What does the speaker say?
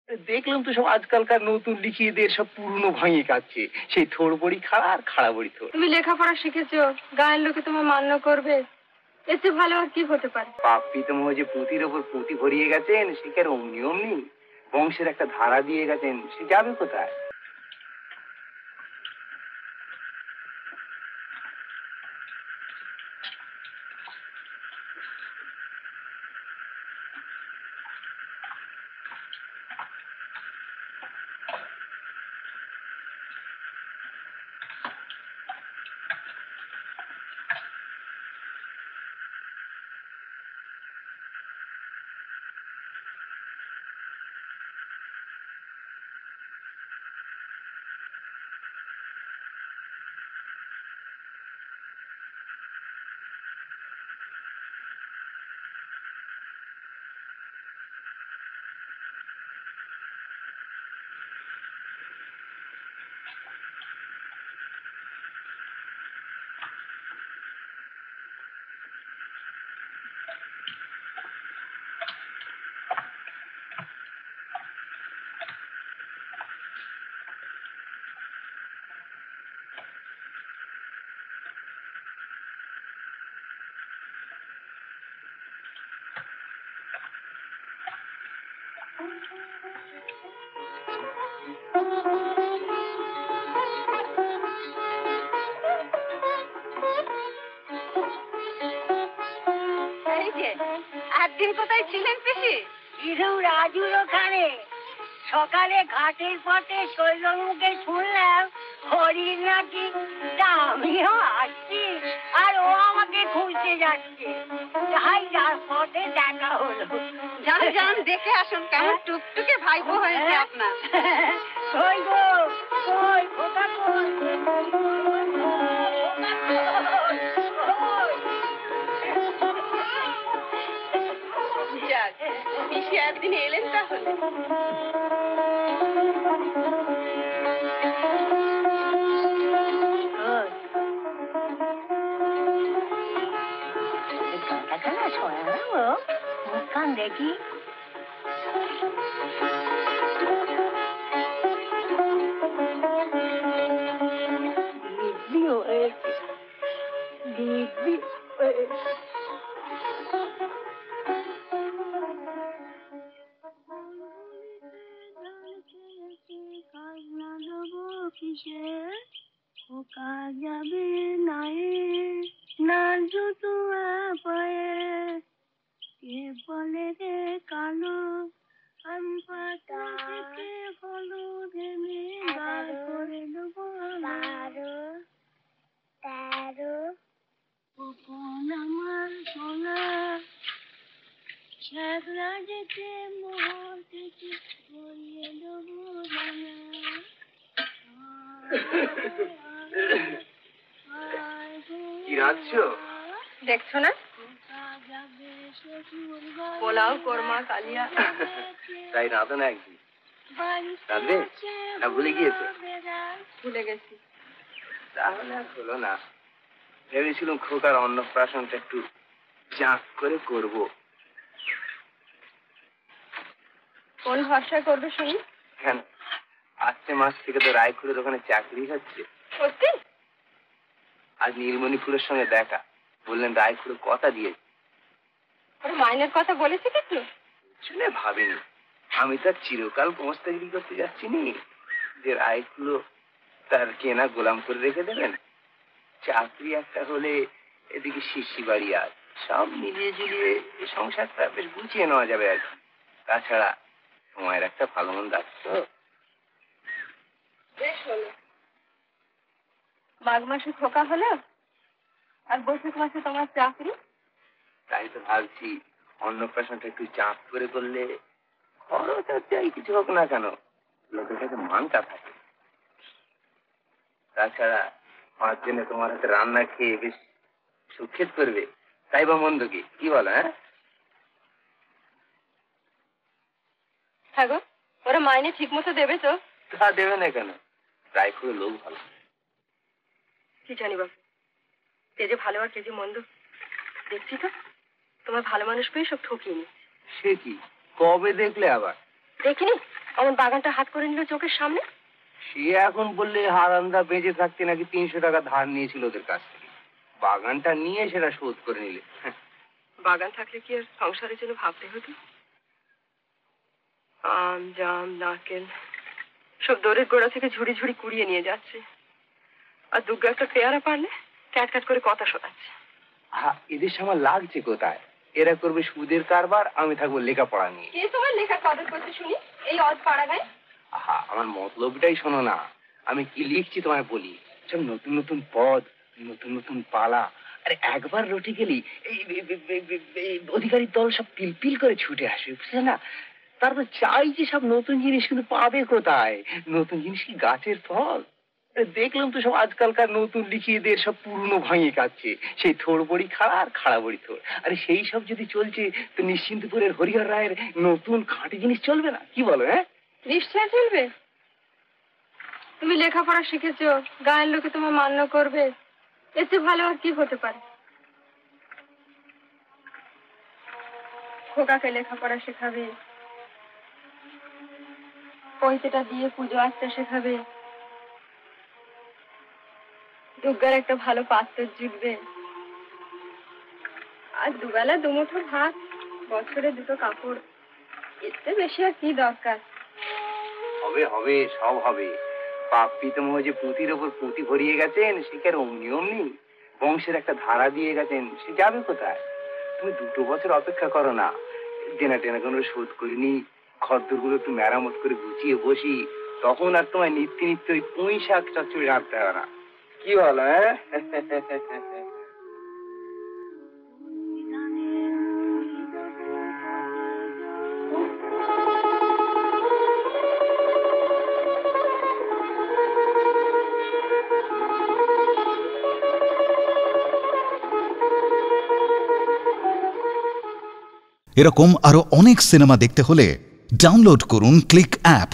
দেখলাম তো সব আজকালকার নতুন লিখিয়েদের সব পুরনো ভাঙিয়ে কাটছে, সেই থোড় বড়ি খাড়া আর খাড়া বড়ি থোড়। তুমি লেখাপড়া শিখেছো, গায়ের লোকে তোমার মান্য করবে, এর চেয়ে ভালো আর কি হতে পারে? পাপ্পি তো মনে যে পুঁতির ওপর পুঁতি ভরিয়ে গেছেন, সে কি আর অমনি অমনি বংশের একটা ধারা দিয়ে গেছেন, সে যাবে কোথায়? একদিন কোথায় ছিলেন পিসি? রাজুর ওখানে সকালে ঘাটের পথে শৈলমুখে শুনলাম হরিণ নাকি, আমিও আসছি আর ও আমাকে খুঁজতে যাচ্ছে, তাই যার পথে দেখা হলো। যান যান, দেখে আসুন কেমন টুকটুকে ভাইপো হয়েছে আপনার। কই গো, কই খোকা, কই পিসি একদিন এলেন তাহলে। মুখখান দেখি। দিব্যি হয়েছে, দিব্যি হয়েছে। খোকা যাবে নাই না জুতো পায়ে, কে বলে রে কালো আমি পাতা থেকে হলুদ এনে বার করে দেবো। 13 কখন আমার সোনা ছেঁকড়া যেতে মোহর থেকে ধরিয়ে দেবো জানা। কি রাঁধছো? দেখছো না, পোলাও, কোরমা, কালিয়া। তাই রাঁধো না একদিন। রাঁধবে না ভুলে গিয়েছো? ভুলে গেছি। তাহলে আর হলো না। ভেবেছিলাম খোকার অন্নপ্রাশনটা একটু চাঁক করে করবো। কোন ভরসা করবে শুনি? কেন, আসছে মাস থেকে তো রায়পুরের ওখানে চাকরি হচ্ছে। সত্যি? আজ নীলমণিপুরের সঙ্গে দেখা, বললেন রায়পুরে কথা দিয়েছে। মাইনের কথা বলেছে কিছু? শুনে ভাবিনি, আমি তো চিরকাল গোমস্তাগিরি করতে যাচ্ছি নি যে রায়পুর তার কেনা গোলাম করে রেখে দেবেন। চাকরি একটা হলে এদিকে শিশি বাড়ি, আর সব মিলিয়ে ঝুলিয়ে সংসারটা বেশ গুছিয়ে নেওয়া যাবে আর কি। তাছাড়া সময়ের একটা ভালো মন্দ আছে। বেশ হলো, মাঘ মাসে খোকা হলো আর বৈশাখ মাসে তোমার চাকরি। তাই তো ভাবছি অন্নপ্রাশনটা একটু চাপ করে করলে খরচ আর যাই কিছু হোক না কেন, লোকের কাছে মানটা থাকে। তাছাড়া আমার জন্য তোমার হাতে রান্না খেয়ে বেশ সুখেত করবে, তাই বা মন্দ কি বলো? হ্যাঁ গো, ওরা মাইনে ঠিক মতো দেবে তো? তা দেবে না কেন, রায়পুরের লোক ভালো। কি জানি বাবু, কে যে ভালো আর কে যে মন্দ, দেখছি তো তোমার ভালো মানুষ পেয়ে সব ঠকিয়ে নি। সে কি, কবে দেখলে আবার? দেখিনি, আমার বাগানটা হাত করে নিল চোখের সামনে। সে এখন বললে হারান্দা বেঁচে থাকতে নাকি 300 টাকা ধার নিয়েছিল ওদের কাছ থেকে, বাগানটা নিয়ে সেটা শোধ করে নিলে। বাগান থাকলে কি আর সংসারের জন্য ভাবতে হতো? আম জাম নারকেল সব দৌড়ের গোড়া থেকে ঝুড়ি ঝুড়ি কুড়িয়ে নিয়ে যাচ্ছে, আর দুর্গা একটা পেয়ারা পারলে ক্যাট ক্যাট করে কথা শোনাচ্ছে। এদের সময় লাগছে কোথায়? এরা করবে সুদের কারবার, আমি থাকবো লেখাপড়া নিয়ে। কে তোমার লেখা কদর করতে শুনি এই অজ পাড়া গায়ে? আমার মতলবটাই শোনো না, আমি কি লিখছি তোমায় বলি। সব নতুন নতুন পদ, নতুন নতুন পালা, আরে একবার রটি গেলি এই অধিকারীর দল সব পিলপিল করে ছুটে আসবে, বুঝলে না? তারপর চাই যে সব নতুন জিনিস, কিন্তু পাবে কোথায়? নতুন জিনিস কি গাছের ফল? দেখলাম তো সব আজকালকার নতুন লিখিয়েদের সব পুরনো ভাঙিয়ে কাটছে, সেই থোড় বড়ি খাড়া আর খাড়া বড়ি থোড়। আরে সেই সব যদি চলছে তো নিশ্চিন্তপুরের হরিহর রায়ের নতুন খাঁটি জিনিস চলবে না? কি বলো? নিশ্চয় চলবে। তুমি লেখাপড়া শিখেছো, গায়ের লোকে তোমার মান্য করবে, এর চেয়ে ভালো আর কি হতে পারে? খোকাকে লেখাপড়া শেখাবে, পয়সাটা দিয়ে পুজো আসতে শেখাবে, দুর্গার একটা ভালো পাত্র জুটবে, আর দুবেলা দুমুঠো ভাত, বছরে দুটো কাপড়, এতে বেশি আর কি দরকার? হবে হবে, সব হবে। বাপ পিতামহ যে পুঁতির ওপর পুঁতি ভরিয়ে গেছেন, সে কি আর অমনি অমনি? বংশের একটা ধারা দিয়ে গেছেন, সে যাবে কোথায়? তুমি 2 বছর অপেক্ষা করো না, দেনা টেনা কোনো শোধ করিনি, খদ্দর গুলো একটু মেরামত করে গুছিয়ে বসি, তখন আর তোমায় নিত্য নিত্য ওই পুঁই শাক চচ্চড়ি রাখতে হবে না। কি বলো? এরকম আরো অনেক সিনেমা দেখতে হলে ডাউনলোড করুন ক্লিক অ্যাপ।